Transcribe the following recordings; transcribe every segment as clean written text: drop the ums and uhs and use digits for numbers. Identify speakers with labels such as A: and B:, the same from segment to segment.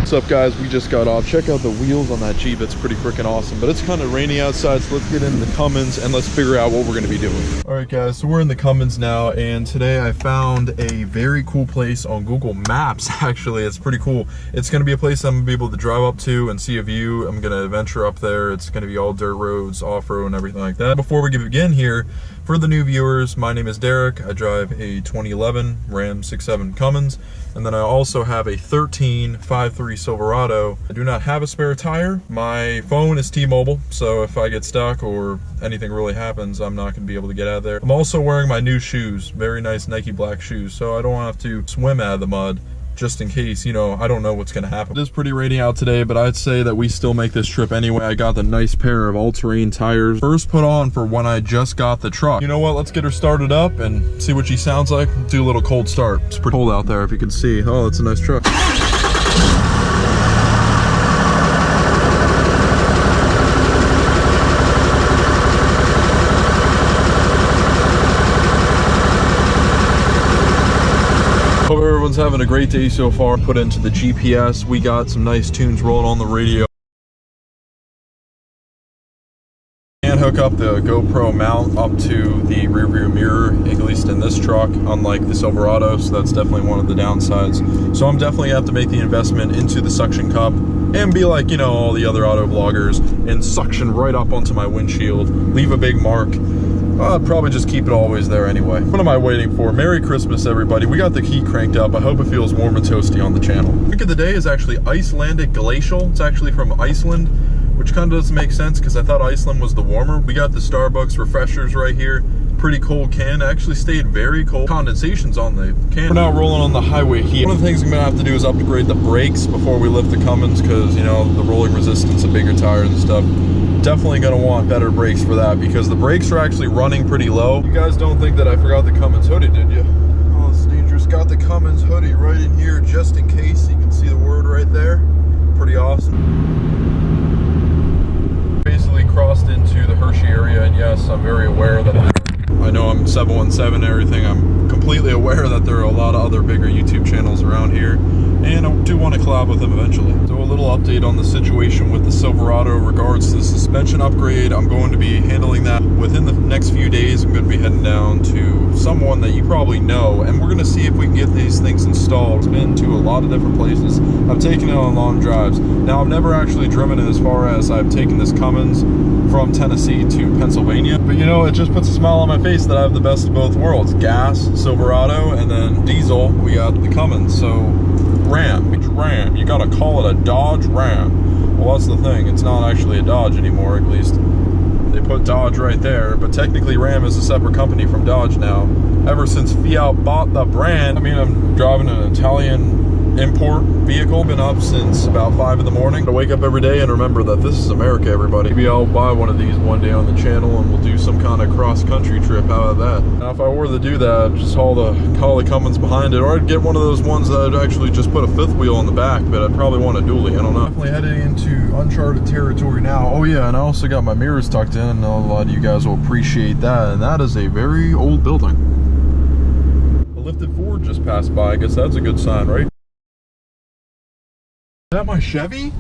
A: What's up, guys? We just got off. Check out the wheels on that Jeep. It's pretty freaking awesome, but it's kind of rainy outside, so let's get into the Cummins and let's figure out what we're going to be doing. All right, guys, so we're in the Cummins now, and today I found a very cool place on Google Maps. Actually, it's pretty cool. It's going to be a place I'm going to be able to drive up to and see a view. I'm going to venture up there. It's going to be all dirt roads, off-road, and everything like that. Before we begin here, for the new viewers, my name is Derek. I drive a 2011 Ram 6.7 Cummins, and then I also have a 13 5.3 Silverado. I do not have a spare tire. My phone is T-Mobile, so if I get stuck or anything really happens, I'm not going to be able to get out of there. I'm also wearing my new shoes, very nice Nike black shoes, so I don't have to swim out of the mud, just in case, you know, I don't know what's gonna happen. It is pretty rainy out today, but I'd say that we still make this trip anyway. I got the nice pair of all-terrain tires, first put on for when I just got the truck. You know what, let's get her started up and see what she sounds like. Do a little cold start. It's pretty cold out there, if you can see. Oh, it's a nice truck. Hope everyone's having a great day so far. Put into the GPS. We got some nice tunes rolling on the radio. And hook up the GoPro mount up to the rear view mirror, at least in this truck, unlike the Silverado, so that's definitely one of the downsides. So I'm definitely have to make the investment into the suction cup and be like, you know, all the other auto vloggers and suction right up onto my windshield, leave a big mark. I'll probably just keep it always there anyway. What am I waiting for? Merry Christmas, everybody. We got the heat cranked up. I hope it feels warm and toasty on the channel. Drink of the day is actually Icelandic Glacial. It's actually from Iceland, which kind of doesn't make sense because I thought Iceland was the warmer. We got the Starbucks refreshers right here. Pretty cold can. Actually stayed very cold. Condensation's on the can. We're now rolling on the highway here. One of the things I'm gonna have to do is upgrade the brakes before we lift the Cummins because, you know, the rolling resistance of bigger tires and stuff. Definitely gonna want better brakes for that because the brakes are actually running pretty low. You guys don't think that I forgot the Cummins hoodie, did you? Oh, it's dangerous. Got the Cummins hoodie right in here just in case. You can see the word right there. Pretty awesome. Basically crossed into the Hershey area, and yes, I'm very aware that I know I'm 717 and everything. I'm completely aware that there are a lot of other bigger YouTube channels around here, and I do want to collab with them eventually. So a little update on the situation with the Silverado regards to the suspension upgrade. I'm going to be handling that within the next few days. I'm going to be heading down to someone that you probably know, and we're going to see if we can get these things installed. I've been to a lot of different places. I've taken it on long drives. Now, I've never actually driven it as far as I've taken this Cummins from Tennessee to Pennsylvania, but you know, it just puts a smile on my face that I have the best of both worlds. Gas, Silverado, and then diesel, we got the Cummins. So Ram, you gotta call it a Dodge Ram. Well, that's the thing, it's not actually a Dodge anymore, at least they put Dodge right there, but technically Ram is a separate company from Dodge now. Ever since Fiat bought the brand, I mean, I'm driving an Italian import vehicle, been up since about 5 in the morning. I wake up every day and remember that this is America, everybody. Maybe I'll buy one of these one day on the channel and we'll do some kind of cross-country trip. How about that? Now, if I were to do that, I'd just haul the Cummins behind it, or I'd get one of those ones that I'd actually just put a fifth wheel on the back, but I'd probably want a dually. I don't know. Definitely heading into uncharted territory now. Oh yeah, and I also got my mirrors tucked in, and a lot of you guys will appreciate that, and that is a very old building. A lifted Ford just passed by. I guess that's a good sign, right? Is that my Chevy?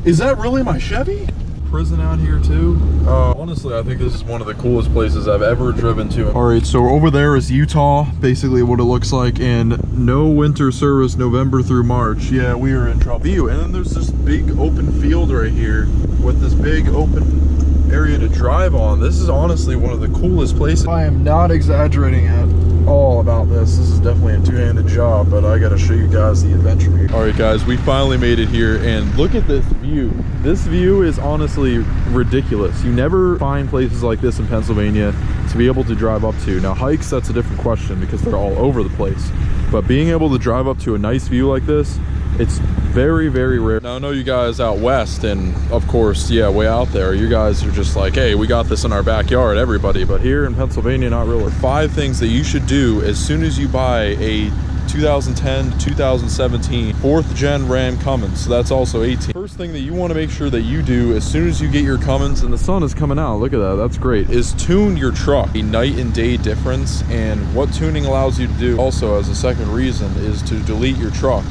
A: Is that really my Chevy? Prison out here too. Honestly, I think this is one of the coolest places I've ever driven to. All right, so over there is Utah, basically what it looks like, and no winter service November through March. Yeah, we are in trouble. View, and then there's this big open field right here with this big open area to drive on. This is honestly one of the coolest places. I am not exaggerating at all about this. This is definitely a two-handed job, but I gotta show you guys the adventure here. All right, guys, we finally made it here, and look at this view. This view is honestly ridiculous. You never find places like this in Pennsylvania to be able to drive up to. Now, hikes, that's a different question because they're all over the place. But being able to drive up to a nice view like this, it's very, very rare. Now, I know you guys out west, and of course, yeah, way out there, you guys are just like, hey, we got this in our backyard, everybody. But here in Pennsylvania, not really. 5 things that you should do as soon as you buy a 2010 to 2017 4th gen Ram Cummins. So that's also 18. First thing that you want to make sure that you do as soon as you get your Cummins, and the sun is coming out, look at that, that's great, is tune your truck. A night and day difference, and what tuning allows you to do also as a second reason is to delete your truck.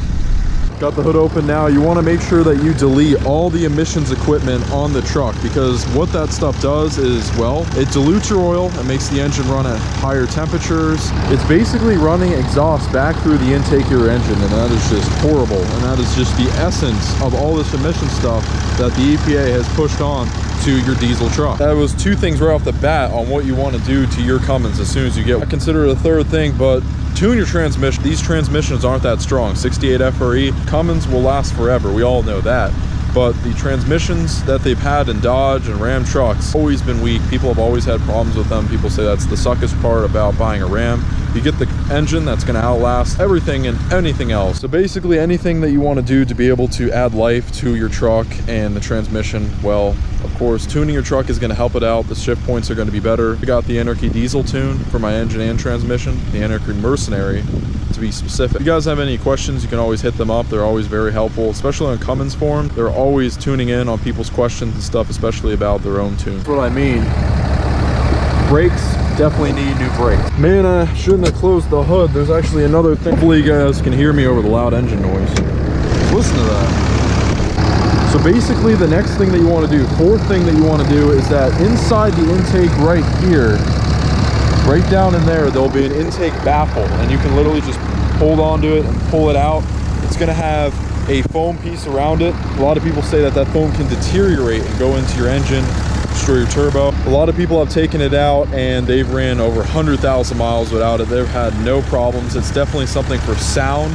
A: Got the hood open now. You want to make sure that you delete all the emissions equipment on the truck, because what that stuff does is, well, it dilutes your oil and makes the engine run at higher temperatures. It's basically running exhaust back through the intake of your engine, and that is just horrible. And that is just the essence of all this emission stuff that the EPA has pushed on to your diesel truck. That was two things right off the bat on what you want to do to your Cummins as soon as you get one. I consider it a third thing, but tune your transmission. These transmissions aren't that strong. 68 FRE, Cummins will last forever. We all know that. But the transmissions that they've had in Dodge and Ram trucks always been weak. People have always had problems with them. People say that's the suckest part about buying a Ram. You get the engine that's going to outlast everything and anything else. So basically anything that you want to do to be able to add life to your truck and the transmission, well, of course, tuning your truck is going to help it out. The shift points are going to be better. I got the Anarchy Diesel tune for my engine and transmission, the Anarchy Mercenary to be specific. If you guys have any questions, you can always hit them up. They're always very helpful, especially on Cummins forum. They're always tuning in on people's questions and stuff, especially about their own tune. That's what I mean. Brakes, definitely need new brakes. Man, I shouldn't have closed the hood. There's actually another thing. Hopefully you guys can hear me over the loud engine noise. Listen to that. So basically the next thing that you want to do, fourth thing that you want to do, is that inside the intake right here, right down in there, there'll be an intake baffle, and you can literally just hold onto it and pull it out. It's going to have a foam piece around it. A lot of people say that that foam can deteriorate and go into your engine, destroy your turbo. A lot of people have taken it out and they've ran over 100,000 miles without it. They've had no problems. It's definitely something for sound.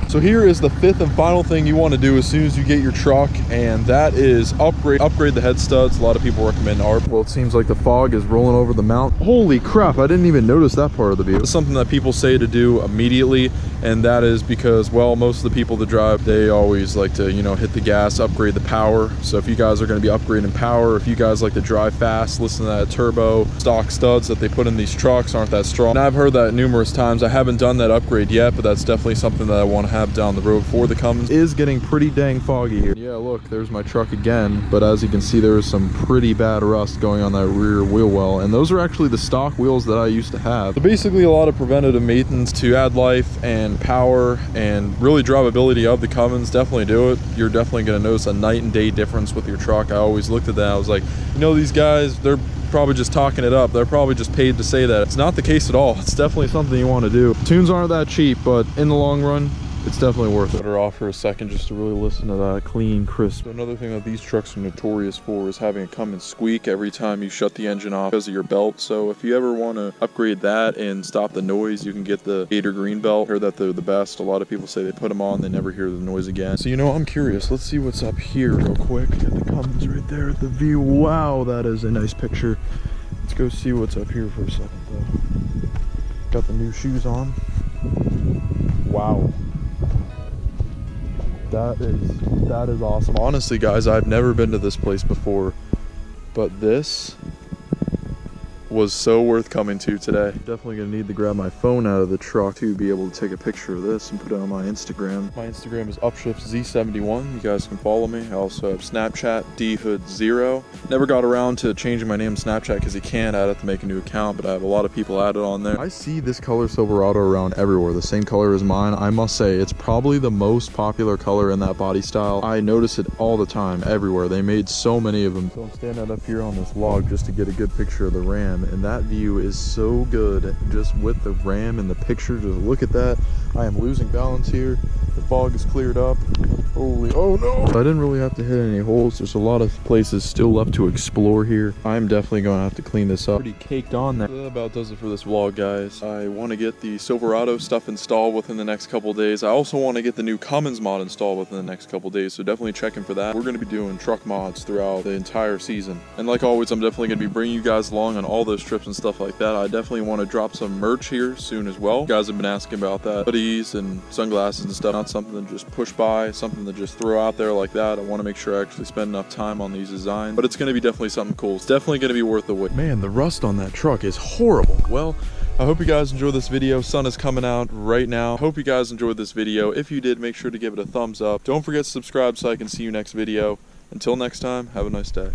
A: So here is the fifth and final thing you want to do as soon as you get your truck, and that is upgrade the head studs. A lot of people recommend ARP. Well, it seems like the fog is rolling over the mountain. Holy crap, I didn't even notice that part of the view. It's something that people say to do immediately, and that is because, well, most of the people that drive, they always like to, you know, hit the gas, upgrade the power. So if you guys are going to be upgrading power, if you guys like to drive fast, listen to that turbo. Stock studs that they put in these trucks aren't that strong. And I've heard that numerous times. I haven't done that upgrade yet, but that's definitely something that I want to have down the road for the Cummins. It is getting pretty dang foggy here. Yeah, look, there's my truck again, but as you can see, there is some pretty bad rust going on that rear wheel well, and those are actually the stock wheels that I used to have. So basically a lot of preventative maintenance to add life and power and really drivability of the Cummins. Definitely do it. You're definitely going to notice a night and day difference with your truck. I always looked at that, I was like, you know, these guys, they're probably just talking it up. They're probably just paid to say that. It's not the case at all. It's definitely something you want to do. Tunes aren't that cheap, but in the long run, it's definitely worth it. Put her off for a second just to really listen to that clean, crisp. Another thing that these trucks are notorious for is having a Cummins squeak every time you shut the engine off because of your belt. So if you ever want to upgrade that and stop the noise, you can get the Gator Green belt. I heard that they're the best. A lot of people say they put them on, they never hear the noise again. So, you know, I'm curious. Let's see what's up here real quick. Got the Cummins right there at the view. Wow, that is a nice picture. Let's go see what's up here for a second though. Got the new shoes on. Wow. That is awesome. Honestly, guys, I've never been to this place before, but this was so worth coming to today. Definitely gonna need to grab my phone out of the truck to be able to take a picture of this and put it on my Instagram. My Instagram is upshiftzz71. You guys can follow me. I also have Snapchat, dhood0. Never got around to changing my name to Snapchat because you can't. I'd have to make a new account, but I have a lot of people added on there. I see this color Silverado around everywhere, the same color as mine. I must say, it's probably the most popular color in that body style. I notice it all the time, everywhere. They made so many of them. So I'm standing up here on this log just to get a good picture of the Ram, and that view is so good just with the Ram in the picture. Just look at that. I am losing balance here. The fog is cleared up. Holy, oh no! I didn't really have to hit any holes. There's a lot of places still left to explore here. I'm definitely going to have to clean this up. Pretty caked on there. That about does it for this vlog, guys. I want to get the Silverado stuff installed within the next couple days. I also want to get the new Cummins mod installed within the next couple days, so definitely check in for that. We're going to be doing truck mods throughout the entire season. And like always, I'm definitely going to be bringing you guys along on all those trips and stuff like that. I definitely want to drop some merch here soon as well. You guys have been asking about that. Hoodies and sunglasses and stuff. Not something to just push by, something to just throw out there like that. I want to make sure I actually spend enough time on these designs, but it's going to be definitely something cool. It's definitely going to be worth the wait. Man, the rust on that truck is horrible. Well, I hope you guys enjoyed this video. Sun is coming out right now. Hope you guys enjoyed this video. If you did, make sure to give it a thumbs up. Don't forget to subscribe so I can see you next video. Until next time, have a nice day.